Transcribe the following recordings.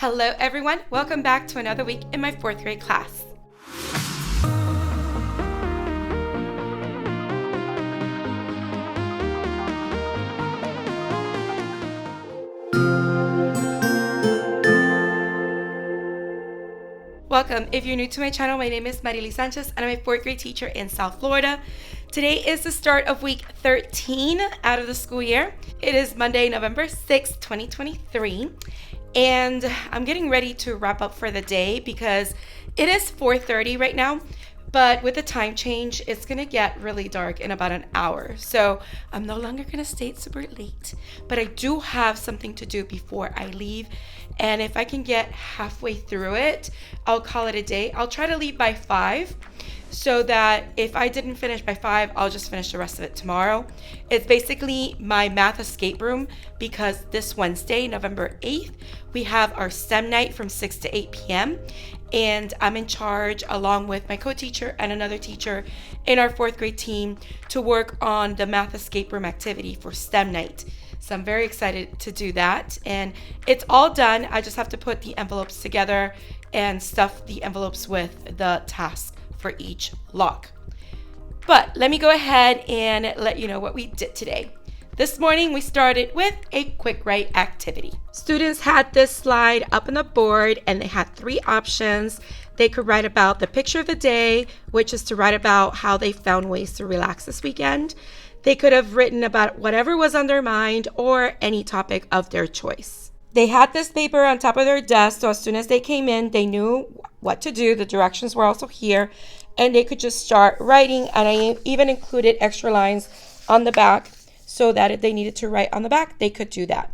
Hello everyone, welcome back to another week in my 4th grade class. Welcome. If you're new to my channel, my name is Marily Sanchez and I'm a 4th grade teacher in South Florida. Today is the start of week 13 out of the school year. It is Monday, November 6th, 2023. And I'm getting ready to wrap up for the day because it is 4:30 right now. But with the time change, it's going to get really dark in about an hour. So I'm no longer going to stay super late. But I do have something to do before I leave. And if I can get halfway through it, I'll call it a day. I'll try to leave by 5 so that if I didn't finish by 5, I'll just finish the rest of it tomorrow. It's basically my math escape room because this Wednesday, November 8th, we have our STEM night from 6 to 8 p.m. And I'm in charge along with my co-teacher and another teacher in our 4th grade team to work on the math escape room activity for STEM night. So I'm very excited to do that. And it's all done. I just have to put the envelopes together and stuff the envelopes with the task for each lock. But let me go ahead and let you know what we did today. This morning we started with a quick write activity. Students had this slide up on the board and they had 3 options. They could write about the picture of the day, which is to write about how they found ways to relax this weekend. They could have written about whatever was on their mind or any topic of their choice. They had this paper on top of their desk, so as soon as they came in, they knew what to do. The directions were also here, and they could just start writing, and I even included extra lines on the back so that if they needed to write on the back, they could do that.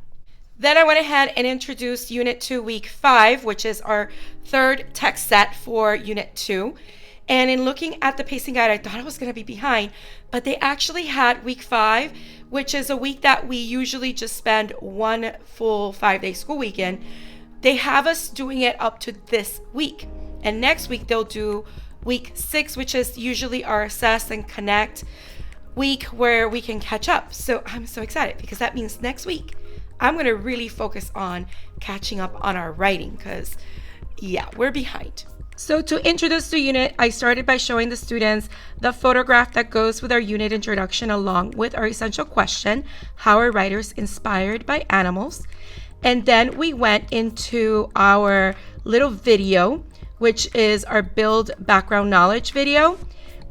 Then I went ahead and introduced Unit 2, Week 5, which is our 3rd text set for Unit 2. And in looking at the pacing guide, I thought I was going to be behind, but they actually had Week 5, which is a week that we usually just spend one full 5-day school weekend. They have us doing it up to this week. And next week, they'll do Week 6, which is usually our assess and connect week where we can catch up. So I'm so excited because that means next week I'm going to really focus on catching up on our writing because, yeah, we're behind. So to introduce the unit, I started by showing the students the photograph that goes with our unit introduction along with our essential question, how are writers inspired by animals? And then we went into our little video, which is our build background knowledge video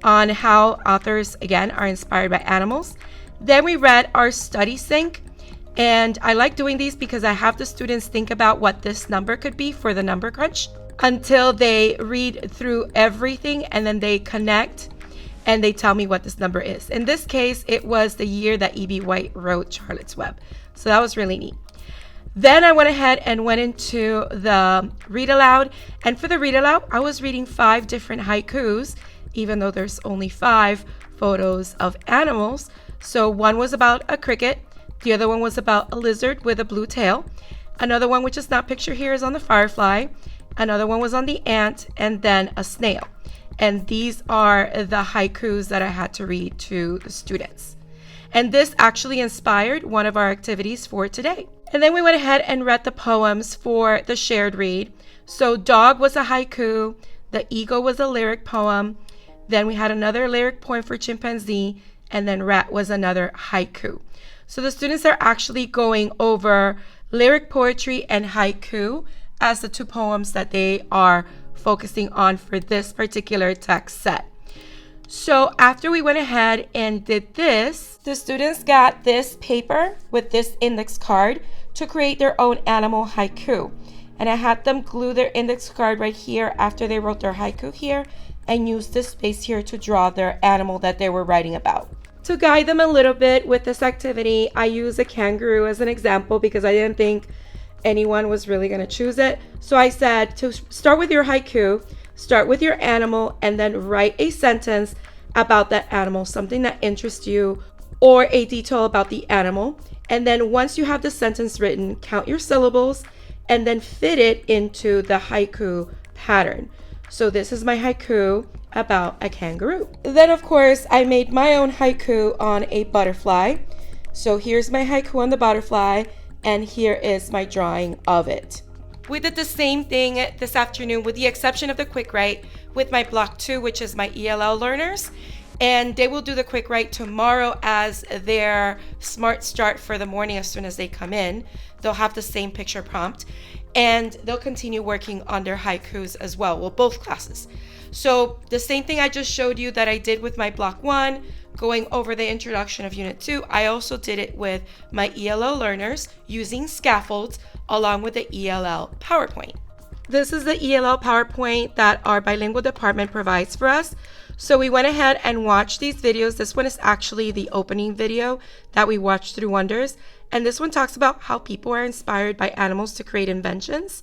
on how authors, again, are inspired by animals. Then we read our study sync. And I like doing these because I have the students think about what this number could be for the number crunch until they read through everything and then they connect and they tell me what this number is. In this case, it was the year that E.B. White wrote Charlotte's Web. So that was really neat. Then I went ahead and went into the read aloud. And for the read aloud, I was reading 5 different haikus, even though there's only 5 photos of animals. So one was about a cricket. The other one was about a lizard with a blue tail. Another one, which is not pictured here, is on the firefly. Another one was on the ant, and then a snail. And these are the haikus that I had to read to the students. And this actually inspired one of our activities for today. And then we went ahead and read the poems for the shared read. So dog was a haiku, the eagle was a lyric poem, then we had another lyric poem for chimpanzee, and then rat was another haiku. So the students are actually going over lyric poetry and haiku as the 2 poems that they are focusing on for this particular text set. So after we went ahead and did this, the students got this paper with this index card to create their own animal haiku. And I had them glue their index card right here after they wrote their haiku here and use this space here to draw their animal that they were writing about. To guide them a little bit with this activity, I use a kangaroo as an example because I didn't think anyone was really going to choose it. So I said to start with your haiku, start with your animal, and then write a sentence about that animal, something that interests you or a detail about the animal. And then once you have the sentence written, count your syllables and then fit it into the haiku pattern. So this is my haiku about a kangaroo. Then of course I made my own haiku on a butterfly. So here's my haiku on the butterfly and here is my drawing of it. We did the same thing this afternoon with the exception of the quick write with my block 2, which is my ELL learners. And they will do the quick write tomorrow as their smart start for the morning as soon as they come in. They'll have the same picture prompt and they'll continue working on their haikus as well, both classes. So the same thing I just showed you that I did with my block 1, going over the introduction of unit 2, I also did it with my ELL learners using scaffolds along with the ELL PowerPoint. This is the ELL PowerPoint that our bilingual department provides for us. So we went ahead and watched these videos. This one is actually the opening video that we watched through Wonders. And this one talks about how people are inspired by animals to create inventions.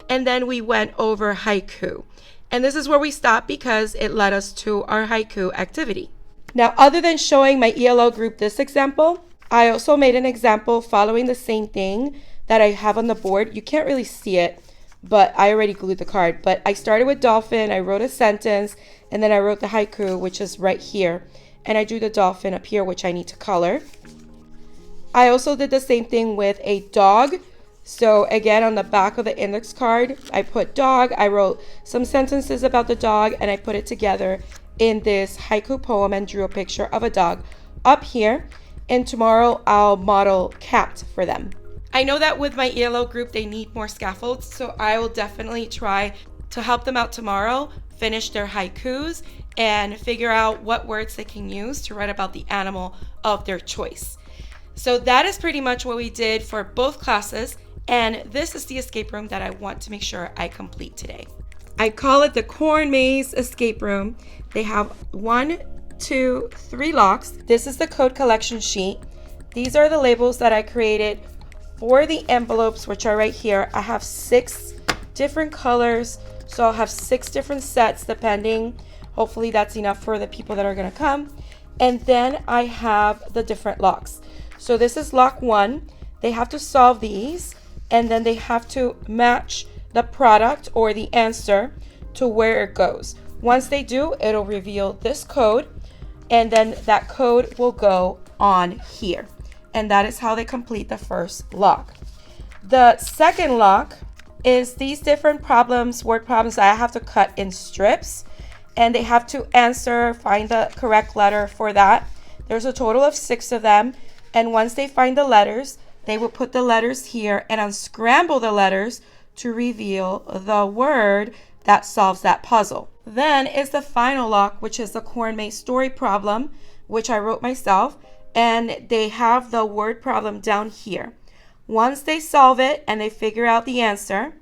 And then we went over haiku. And this is where we stopped because it led us to our haiku activity. Now, other than showing my ELL group this example, I also made an example following the same thing that I have on the board. You can't really see it, but I already glued the card. But I started with dolphin, I wrote a sentence, and then I wrote the haiku, which is right here. And I drew the dolphin up here, which I need to color. I also did the same thing with a dog. So again, on the back of the index card, I put dog. I wrote some sentences about the dog, and I put it together in this haiku poem and drew a picture of a dog up here. And tomorrow I'll model cat for them. I know that with my ELO group, they need more scaffolds, so I will definitely try to help them out tomorrow, finish their haikus, and figure out what words they can use to write about the animal of their choice. So that is pretty much what we did for both classes, and this is the escape room that I want to make sure I complete today. I call it the Corn Maze Escape Room. They have 1, 2, 3 locks. This is the code collection sheet. These are the labels that I created for the envelopes, which are right here. I have 6 different colors, so I'll have 6 different sets depending. Hopefully that's enough for the people that are gonna come. And then I have the different locks. So this is lock 1. They have to solve these, and then they have to match the product or the answer to where it goes. Once they do, it'll reveal this code, and then that code will go on here. And that is how they complete the first lock. The second lock is these different problems, word problems that I have to cut in strips, and they have to answer, find the correct letter for that. There's a total of 6 of them, and once they find the letters, they will put the letters here and unscramble the letters to reveal the word that solves that puzzle. Then is the final lock, which is the Corn Maze story problem, which I wrote myself, and they have the word problem down here. Once they solve it and they figure out the answer,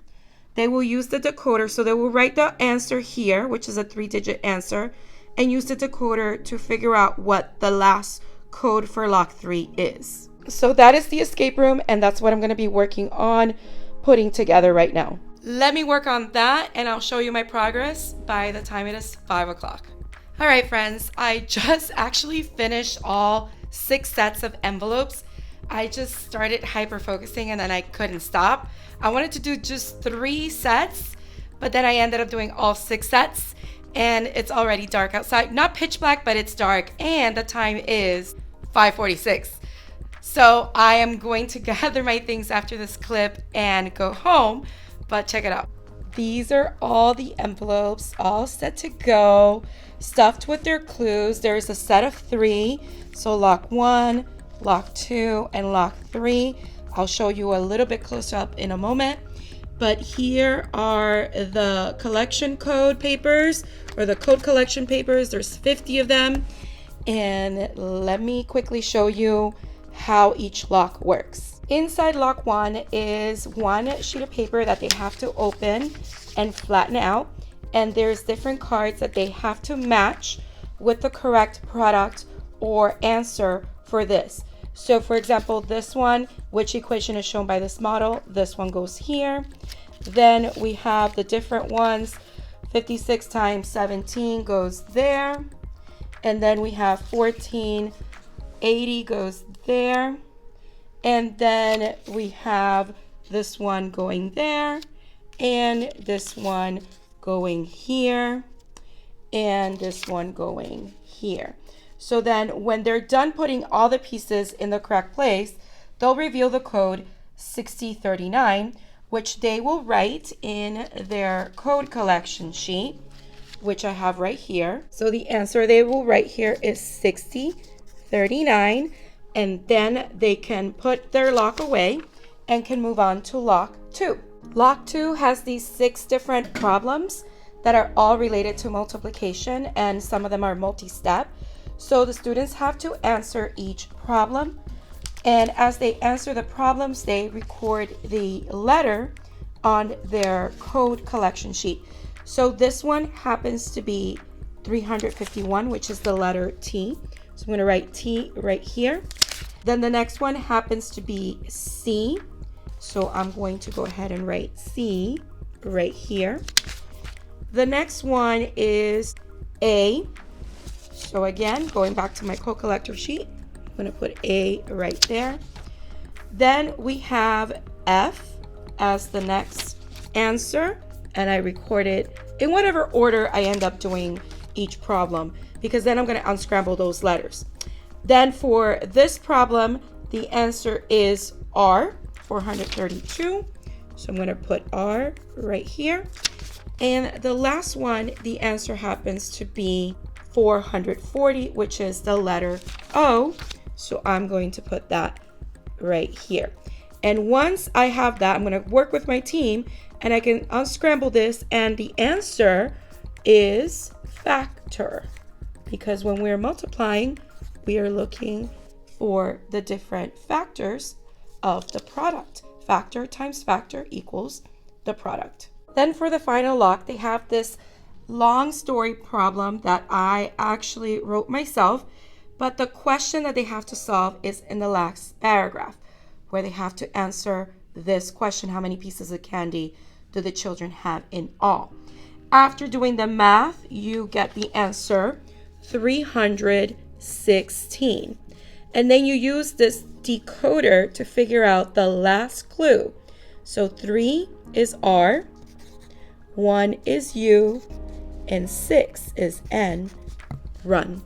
they will use the decoder. So they will write the answer here, which is a 3-digit answer, and use the decoder to figure out what the last code for lock 3 is. So that is the escape room, and that's what I'm going to be working on putting together right now. Let me work on that, and I'll show you my progress by the time it is 5 o'clock. All right, friends, I just actually finished all 6 sets of envelopes. I just started hyper focusing and then I couldn't stop. I wanted to do just 3 sets, but then I ended up doing all 6 sets, and it's already dark outside. Not pitch black, but it's dark, and the time is 5:46. So I am going to gather my things after this clip and go home, but check it out. These are all the envelopes, all set to go, stuffed with their clues. There's a set of 3, so lock 1, lock 2, and lock 3. I'll show you a little bit closer up in a moment. But here are the collection code papers, or the code collection papers. There's 50 of them. And let me quickly show you how each lock works. Inside lock 1 is 1 sheet of paper that they have to open and flatten out. And there's different cards that they have to match with the correct product or answer for this. So for example, this one, which equation is shown by this model, this one goes here. Then we have the different ones. 56 times 17 goes there. And then we have 1480 goes there. And then we have this one going there, and this one going here, and this one going here. So then when they're done putting all the pieces in the correct place, they'll reveal the code 6039, which they will write in their code collection sheet, which I have right here. So the answer they will write here is 6039, and then they can put their lock away and can move on to lock 2. Lock 2 has these 6 different problems that are all related to multiplication, and some of them are multi-step. So the students have to answer each problem, and as they answer the problems, they record the letter on their code collection sheet. So this one happens to be 351, which is the letter T. So I'm going to write T right here. Then the next one happens to be C. So I'm going to go ahead and write C right here. The next one is A. So again, going back to my code collector sheet, I'm going to put A right there. Then we have F as the next answer, and I record it in whatever order I end up doing each problem, because then I'm going to unscramble those letters. Then for this problem, the answer is R, 432. So I'm going to put R right here. And the last one, the answer happens to be 440, which is the letter O. So I'm going to put that right here. And once I have that, I'm going to work with my team and I can unscramble this, and the answer is factor. Because when we're multiplying, we are looking for the different factors of the product. Factor times factor equals the product. Then for the final lock, they have this long story problem that I actually wrote myself, but the question that they have to solve is in the last paragraph, where they have to answer this question: how many pieces of candy do the children have in all? After doing the math, you get the answer 316. And then you use this decoder to figure out the last clue. So 3 is R, 1 is U, and 6 is N, run.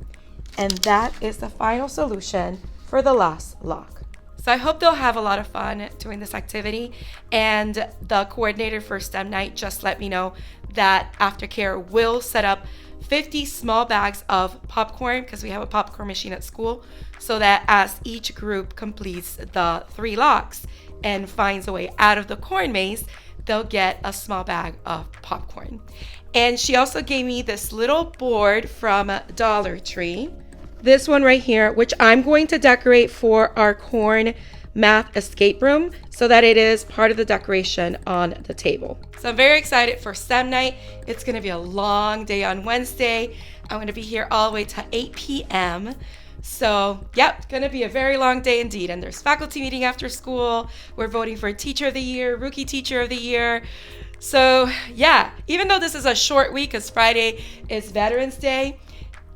And that is the final solution for the last lock. So I hope they'll have a lot of fun doing this activity. And the coordinator for STEM night just let me know that Aftercare will set up 50 small bags of popcorn, because we have a popcorn machine at school, so that as each group completes the 3 locks and finds a way out of the corn maze, they'll get a small bag of popcorn. And she also gave me this little board from Dollar Tree. This one right here, which I'm going to decorate for our corn math escape room so that it is part of the decoration on the table. So I'm very excited for STEM night. It's going to be a long day on Wednesday. I'm going to be here all the way to 8 p.m. So, yep, it's going to be a very long day indeed. And there's faculty meeting after school. We're voting for Teacher of the Year, Rookie Teacher of the Year. So, yeah, even though this is a short week, because Friday is Veterans Day,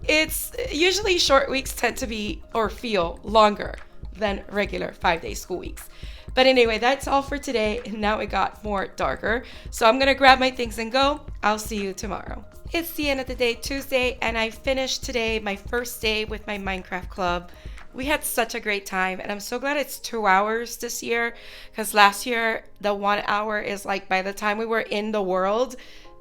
it's usually short weeks tend to be or feel longer than regular 5-day school weeks. But anyway, that's all for today. And now it got more darker. So I'm going to grab my things and go. I'll see you tomorrow. It's the end of the day, Tuesday, and I finished today my first day with my Minecraft club. We had such a great time, and I'm so glad it's 2 hours this year, because last year the 1 hour is like, by the time we were in the world,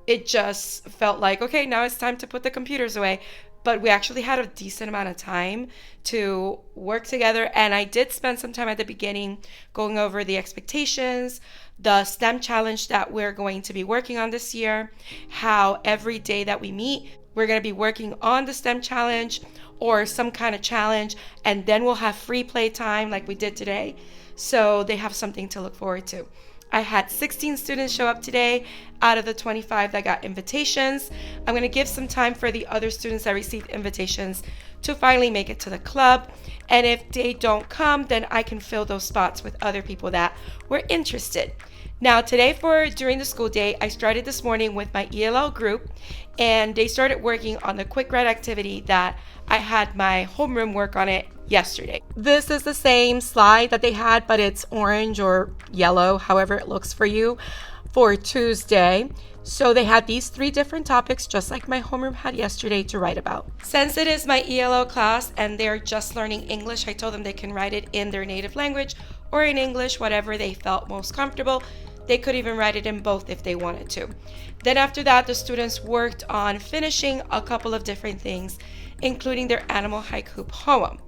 it just felt like, okay, now it's time to put the computers away. But we actually had a decent amount of time to work together. And I did spend some time at the beginning going over the expectations, the STEM challenge that we're going to be working on this year, how every day that we meet, we're going to be working on the STEM challenge or some kind of challenge. And then we'll have free play time like we did today. So they have something to look forward to. I had 16 students show up today out of the 25 that got invitations. I'm going to give some time for the other students that received invitations to finally make it to the club. And if they don't come, then I can fill those spots with other people that were interested. Now today, for during the school day, I started this morning with my ELL group, and they started working on the quick write activity that I had my homeroom work on it yesterday. This is the same slide that they had, but it's orange or yellow, however it looks for you, for Tuesday. So they had these 3 different topics, just like my homeroom had yesterday, to write about. Since it is my ELO class and they're just learning English, I told them they can write it in their native language or in English, whatever they felt most comfortable. They could even write it in both if they wanted to. Then after that, the students worked on finishing a couple of different things, including their animal haiku poem.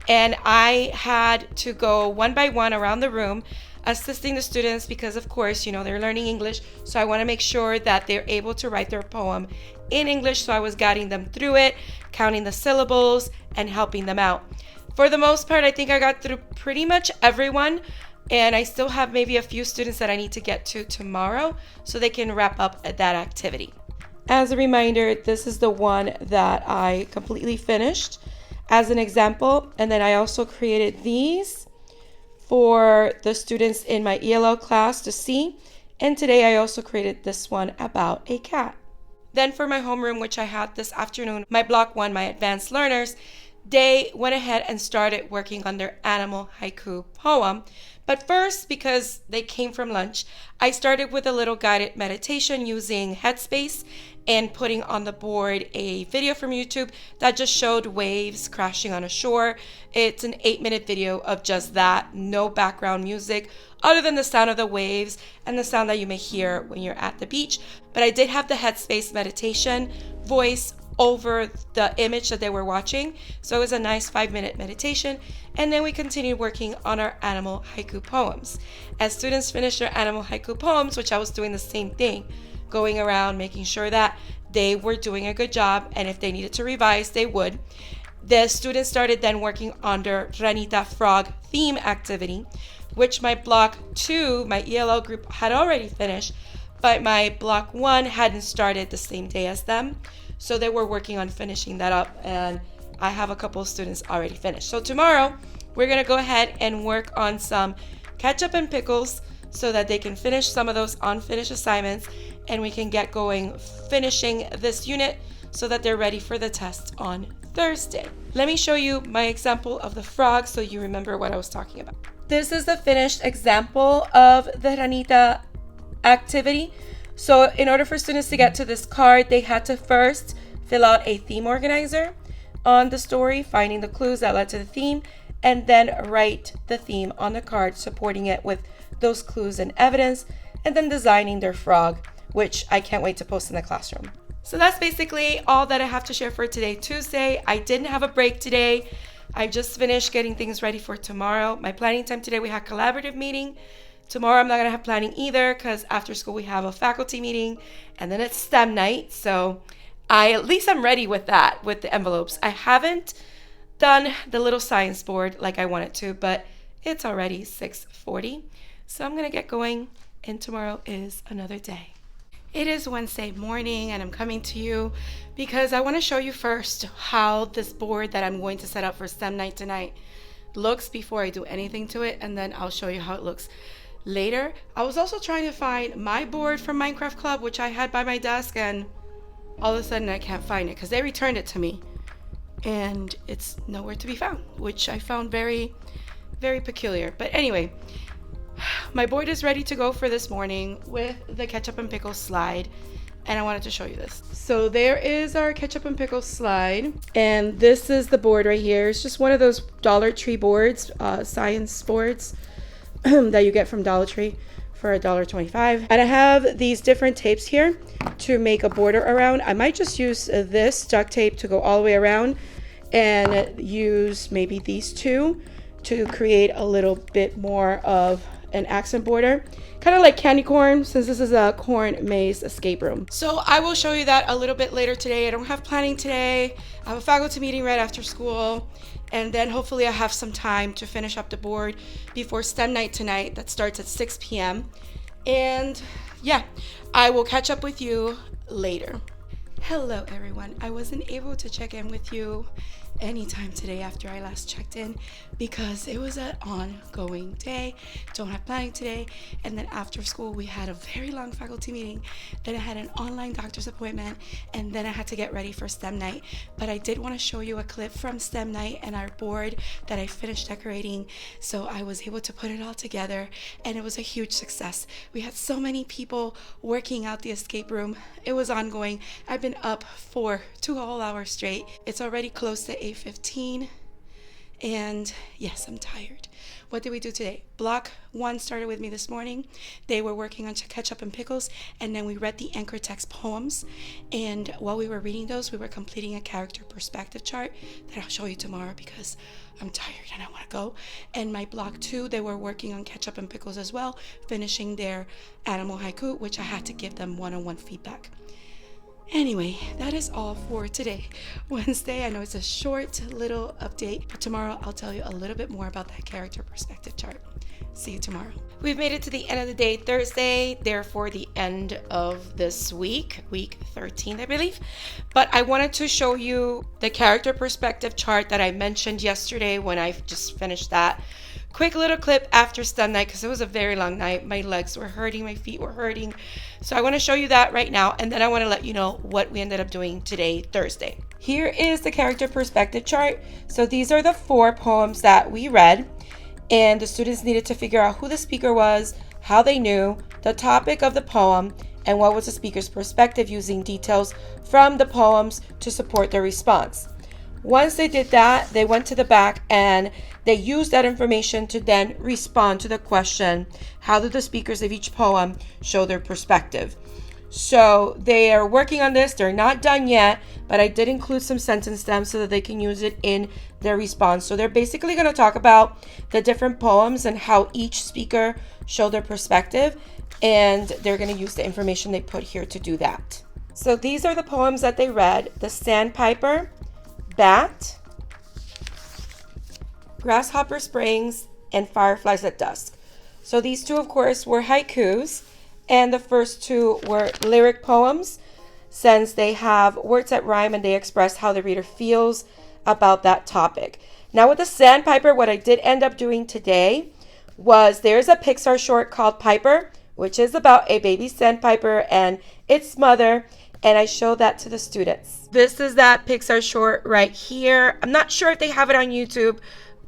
And I had to go one by one around the room assisting the students because, of course, they're learning English. So I want to make sure that they're able to write their poem in English. So I was guiding them through it, counting the syllables, and helping them out. For the most part, I think I got through pretty much everyone. And I still have maybe a few students that I need to get to tomorrow so they can wrap up that activity. As a reminder, this is the one that I completely finished as an example. And then I also created these for the students in my ELL class to see. And today I also created this one about a cat. Then for my homeroom, which I had this afternoon, my block 1, my advanced learners, they went ahead and started working on their animal haiku poem. But first, because they came from lunch, I started with a little guided meditation using Headspace and putting on the board a video from YouTube that just showed waves crashing on a shore. It's an 8-minute video of just that, no background music other than the sound of the waves and the sound that you may hear when you're at the beach. But I did have the Headspace meditation voice over the image that they were watching. So it was a nice 5-minute meditation. And then we continued working on our animal haiku poems. As students finished their animal haiku poems, which I was doing the same thing, going around making sure that they were doing a good job, and if they needed to revise, they would. The students started then working on their Ranita Frog theme activity, which my block 2, my ELL group, had already finished, but my block 1 hadn't started the same day as them. So they were working on finishing that up, and I have a couple of students already finished. So tomorrow, we're going to go ahead and work on some ketchup and pickles so that they can finish some of those unfinished assignments, and we can get going finishing this unit so that they're ready for the test on Thursday. Let me show you my example of the frog so you remember what I was talking about. This is the finished example of the Ranita activity. So in order for students to get to this card, they had to first fill out a theme organizer on the story, finding the clues that led to the theme, and then write the theme on the card, supporting it with those clues and evidence, and then designing their frog, which I can't wait to post in the classroom. So that's basically all that I have to share for today, Tuesday. I didn't have a break today. I just finished getting things ready for tomorrow. My planning time today, we had collaborative meeting. Tomorrow I'm not going to have planning either because after school we have a faculty meeting and then it's STEM night. So at least I'm ready with that, with the envelopes. I haven't done the little science board like I wanted to, but it's already 6:40. So I'm going to get going, and tomorrow is another day. It is Wednesday morning and I'm coming to you because I want to show you first how this board that I'm going to set up for STEM night tonight looks before I do anything to it, and then I'll show you how it looks later. I was also trying to find my board from Minecraft Club, which I had by my desk, and all of a sudden I can't find it because they returned it to me and it's nowhere to be found, which I found very, very peculiar. But anyway, my board is ready to go for this morning with the ketchup and pickles slide, and I wanted to show you this. So there is our ketchup and pickles slide, and this is the board right here. It's just one of those Dollar Tree boards, science boards that you get from Dollar Tree for $1.25. And I have these different tapes here to make a border around. I might just use this duct tape to go all the way around and use maybe these two to create a little bit more of an accent border, kind of like candy corn, since this is a corn maze escape room. So I will show you that a little bit later today. I don't have planning today. I have a faculty meeting right after school, and then hopefully I have some time to finish up the board before STEM night tonight that starts at 6 p.m. And yeah, I will catch up with you later. Hello everyone. I wasn't able to check in with you anytime today after I last checked in because it was an ongoing day. Don't have planning today, and then after school we had a very long faculty meeting, then I had an online doctor's appointment, and then I had to get ready for STEM night. But I did want to show you a clip from STEM night and our board that I finished decorating, so I was able to put it all together, and it was a huge success. We had so many people working out the escape room. It was ongoing. I've been up for 2 whole hours straight. It's already close to 8:15, and yes, I'm tired. What did we do today? Block 1 started with me this morning. They were working on ketchup and pickles, and then we read the anchor text poems. And while we were reading those, we were completing a character perspective chart that I'll show you tomorrow because I'm tired and I want to go. And my block 2, they were working on ketchup and pickles as well, finishing their animal haiku, which I had to give them one-on-one feedback. Anyway, that is all for today, Wednesday. I know it's a short little update, but tomorrow I'll tell you a little bit more about that character perspective chart. See you tomorrow. We've made it to the end of the day, Thursday, therefore the end of this week 13, I believe. But I wanted to show you the character perspective chart that I mentioned yesterday when I just finished that. Quick little clip after STEM night because it was a very long night. My legs were hurting, my feet were hurting. So I want to show you that right now, and then I want to let you know what we ended up doing today, Thursday. Here is the character perspective chart. So these are the 4 poems that we read, and the students needed to figure out who the speaker was, how they knew, the topic of the poem, and what was the speaker's perspective using details from the poems to support their response. Once they did that, they went to the back and they used that information to then respond to the question, how did the speakers of each poem show their perspective? So they are working on this. They're not done yet, but I did include some sentence stems so that they can use it in their response. So they're basically going to talk about the different poems and how each speaker showed their perspective, and they're going to use the information they put here to do that. So these are the poems that they read: The Sandpiper, Bat, Grasshopper Springs, and Fireflies at Dusk. So these 2, of course, were haikus, and the first 2 were lyric poems, since they have words that rhyme and they express how the reader feels about that topic. Now with the Sandpiper, what I did end up doing today was there's a Pixar short called Piper, which is about a baby sandpiper and its mother, and I showed that to the students. This is that Pixar short right here. I'm not sure if they have it on YouTube,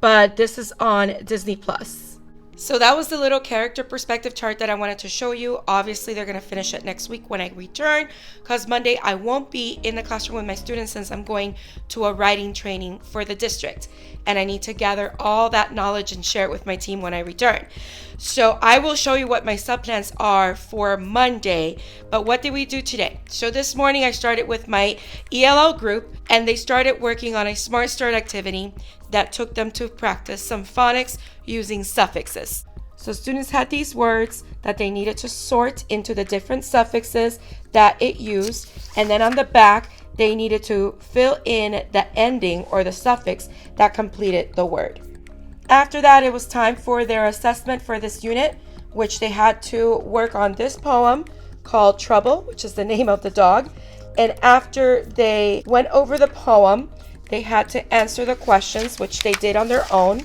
but this is on Disney Plus. So that was the little character perspective chart that I wanted to show you. Obviously, they're going to finish it next week when I return, because Monday I won't be in the classroom with my students since I'm going to a writing training for the district. And I need to gather all that knowledge and share it with my team when I return. So I will show you what my subplans are for Monday. But what did we do today? So this morning I started with my ELL group, and they started working on a Smart Start activity that took them to practice some phonics using suffixes. So students had these words that they needed to sort into the different suffixes that it used, and then on the back they needed to fill in the ending or the suffix that completed the word. After that, it was time for their assessment for this unit, which they had to work on this poem called Trouble, which is the name of the dog. And after they went over the poem, they had to answer the questions, which they did on their own,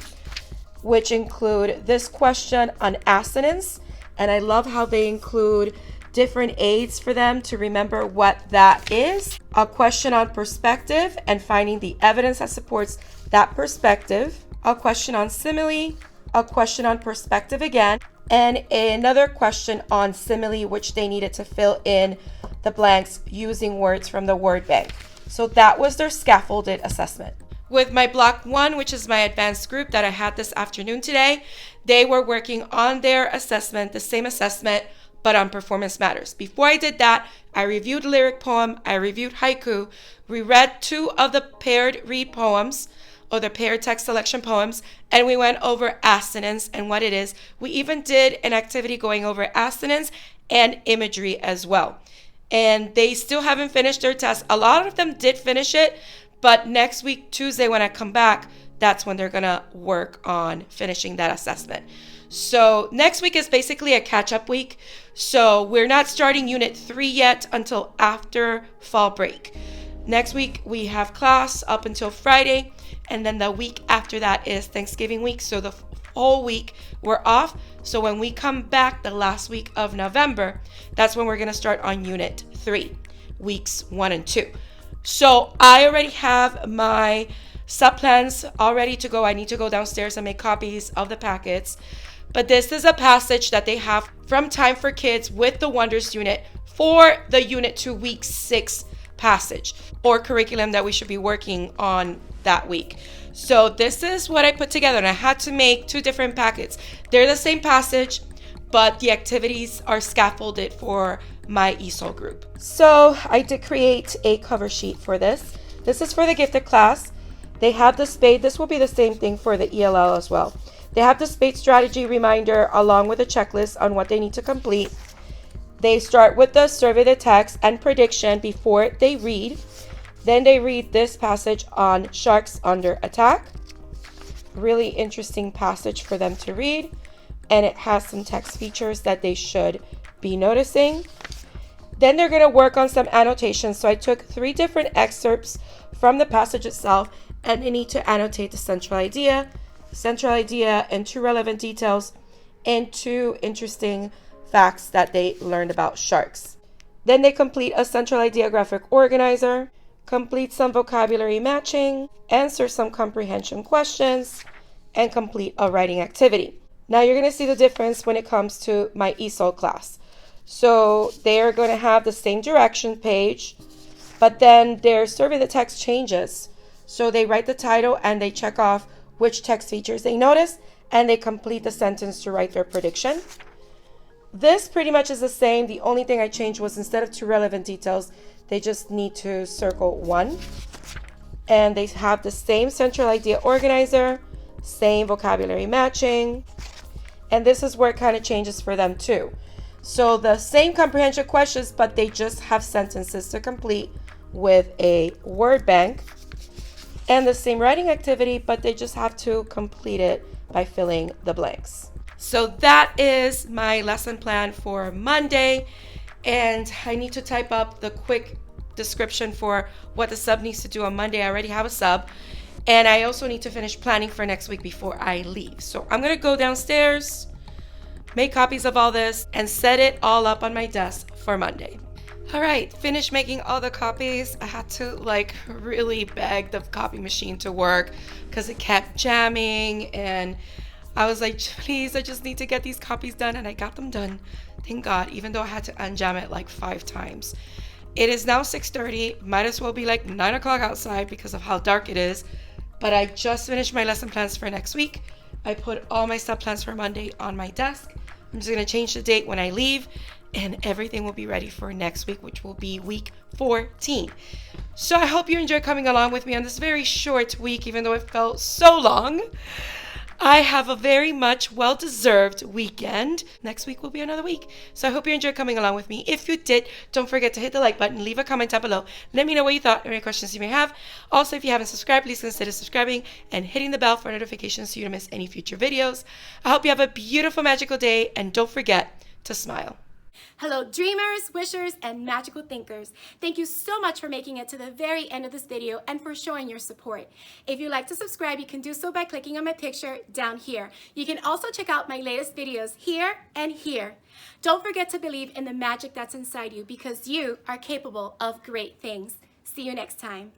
which include this question on assonance. And I love how they include different aids for them to remember what that is. A question on perspective and finding the evidence that supports that perspective. A question on simile, a question on perspective again, and another question on simile, which they needed to fill in the blanks using words from the word bank. So that was their scaffolded assessment. With my block 1, which is my advanced group that I had this afternoon today, they were working on their assessment, the same assessment, but on performance matters. Before I did that, I reviewed lyric poem, I reviewed haiku, we read 2 of the paired read poems, or the paired text selection poems, and we went over assonance and what it is. We even did an activity going over assonance and imagery as well. And they still haven't finished their test. A lot of them did finish it, but next week, Tuesday, when I come back, that's when they're gonna work on finishing that assessment. So next week is basically a catch-up week. So we're not starting Unit 3 yet until after fall break. Next week, we have class up until Friday, and then the week after that is Thanksgiving week. So the whole week we're off. So when we come back the last week of November, that's when we're going to start on Unit 3, weeks 1 and 2. So I already have my subplans all ready to go. I need to go downstairs and make copies of the packets. But this is a passage that they have from Time for Kids with the Wonders unit for the Unit 2, Week 6 passage or curriculum that we should be working on that week. So this is what I put together, and I had to make 2 different packets. They're the same passage, but the activities are scaffolded for my ESOL group. So I did create a cover sheet for this. This is for the gifted class. They have the spade. This will be the same thing for the ELL as well. They have the spade strategy reminder along with a checklist on what they need to complete. They start with the survey the text and prediction before they read. Then they read this passage on sharks under attack. Really interesting passage for them to read. And it has some text features that they should be noticing. Then they're going to work on some annotations. So I took 3 different excerpts from the passage itself, and they need to annotate the central idea, and 2 relevant details, and 2 interesting facts that they learned about sharks. Then they complete a central idea graphic organizer, complete some vocabulary matching, answer some comprehension questions, and complete a writing activity. Now you're going to see the difference when it comes to my ESOL class. So they're going to have the same direction page, but then their survey the text changes. So they write the title and they check off which text features they notice, and they complete the sentence to write their prediction. This pretty much is the same. The only thing I changed was instead of 2 relevant details, they just need to circle 1. And they have the same central idea organizer, same vocabulary matching. And this is where it kind of changes for them too. So the same comprehension questions, but they just have sentences to complete with a word bank. And the same writing activity, but they just have to complete it by filling the blanks. So that is my lesson plan for Monday. And I need to type up the quick description for what the sub needs to do on Monday. I already have a sub. And I also need to finish planning for next week before I leave. So I'm going to go downstairs, make copies of all this, and set it all up on my desk for Monday. All right, finished making all the copies. I had to really beg the copy machine to work because it kept jamming, and I was like, please, I just need to get these copies done, and I got them done. Thank God, even though I had to unjam it 5 times. It is now 6:30. Might as well be 9 o'clock outside because of how dark it is. But I just finished my lesson plans for next week. I put all my sub plans for Monday on my desk. I'm just going to change the date when I leave, and everything will be ready for next week, which will be week 14. So I hope you enjoy coming along with me on this very short week, even though it felt so long. I have a very much well-deserved weekend. Next week will be another week. So I hope you enjoyed coming along with me. If you did, don't forget to hit the like button, leave a comment down below. Let me know what you thought and any questions you may have. Also, if you haven't subscribed, please consider subscribing and hitting the bell for notifications so you don't miss any future videos. I hope you have a beautiful, magical day, and don't forget to smile. Hello dreamers, wishers, and magical thinkers. Thank you so much for making it to the very end of this video and for showing your support. If you'd like to subscribe, you can do so by clicking on my picture down here. You can also check out my latest videos here and here. Don't forget to believe in the magic that's inside you because you are capable of great things. See you next time.